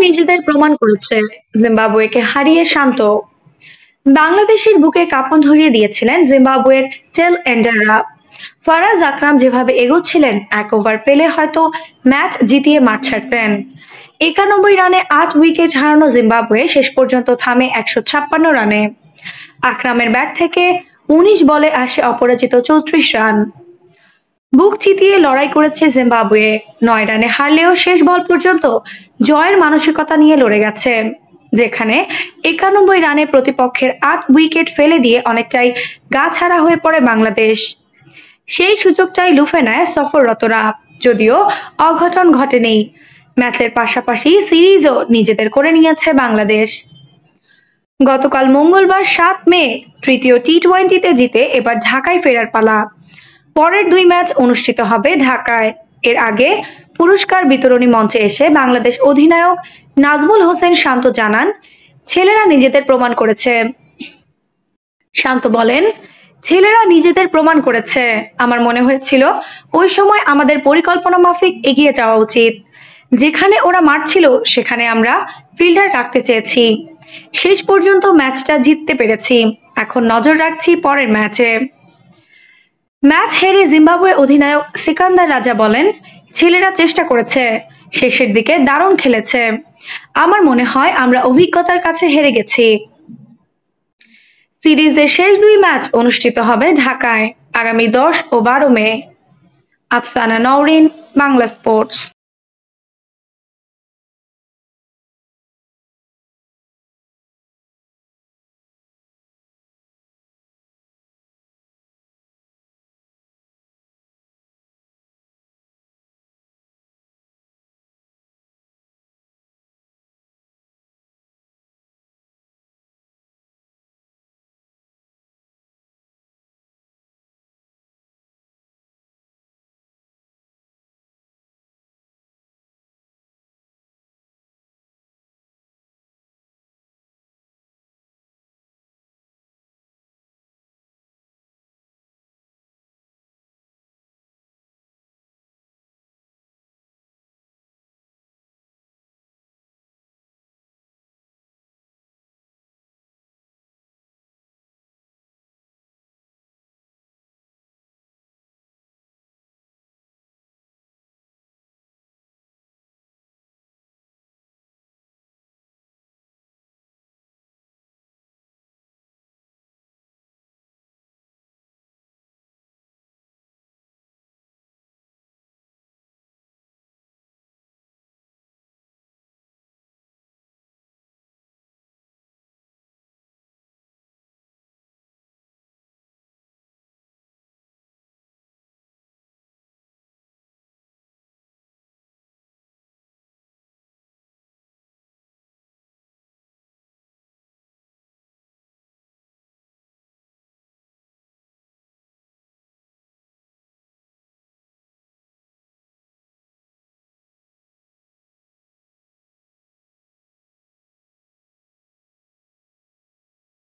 নিজেদের প্রমাণ করেছে, জিম্বাবুয়েকে হারিয়ে শান্ত। বাংলাদেশের বুকে কাঁপন ধরিয়ে দিয়েছিলেন জিম্বাবুয়ের টেল এন্ডাররা। ফারাজ আকরাম যেভাবে এগোচ্ছিলেন, এক ওভার পেলে হয়তো ম্যাচ জিতিয়ে মাঠ ছাড়তেন। 91 রানে 8 উইকেট হারানো জিম্বাবুয়ে শেষ পর্যন্ত থামে 156 রানে। আকরামের ব্যাট থেকে 19 বলে আসে অপরাজিত 34 রান। বুক চিতিয়ে লড়াই করেছে জিম্বাবুয়ে, 9 রানে হারলেও শেষ বল পর্যন্ত জয়ের মানসিকতা নিয়ে লড়ে গেছে। যেখানে 91 রানে প্রতিপক্ষের 8 উইকেট ফেলে দিয়ে অনেকটাই গা ছাড়া হয়ে পড়ে বাংলাদেশ। সেই সুযোগটাই লুফে নেয় সফররতরা, যদিও অঘটন ঘটেনি। ম্যাচের পাশাপাশি সিরিজও নিজেদের করে নিয়েছে বাংলাদেশ। গতকাল মঙ্গলবার 7 মে তৃতীয় টি-20তে জিতে এবার ঢাকায় ফেরার পালা। পরের 2 ম্যাচ অনুষ্ঠিত হবে ঢাকায়। এর আগে পুরস্কার বিতরণী মঞ্চে এসে বাংলাদেশ অধিনায়ক নাজমুল হোসেন শান্ত জানান, ছেলেরা নিজেদের প্রমাণ করেছে। শান্ত বলেন, ছেলেরা নিজেদের প্রমাণ করেছে। আমার মনে হয়েছিল ওই সময় আমাদের পরিকল্পনা মাফিক এগিয়ে যাওয়া উচিত। যেখানে ওরা মারছিল সেখানে আমরা ফিল্ডার রাখতে চেয়েছি। শেষ পর্যন্ত ম্যাচটা জিততে পেরেছি। এখন নজর রাখছি পরের ম্যাচে। ম্যাচ হেরে জিম্বাবুয়ে অধিনায়ক সিকান্দার রাজা বলেন, ছেলেরা চেষ্টা করেছে, শেষের দিকে দারুণ খেলেছে। আমার মনে হয় আমরা অভিজ্ঞতার কাছে হেরে গেছি। সিরিজের শেষ 2 ম্যাচ অনুষ্ঠিত হবে ঢাকায় আগামী 10 ও 12 মে। আফসানা নওরিন, বাংলা স্পোর্টস।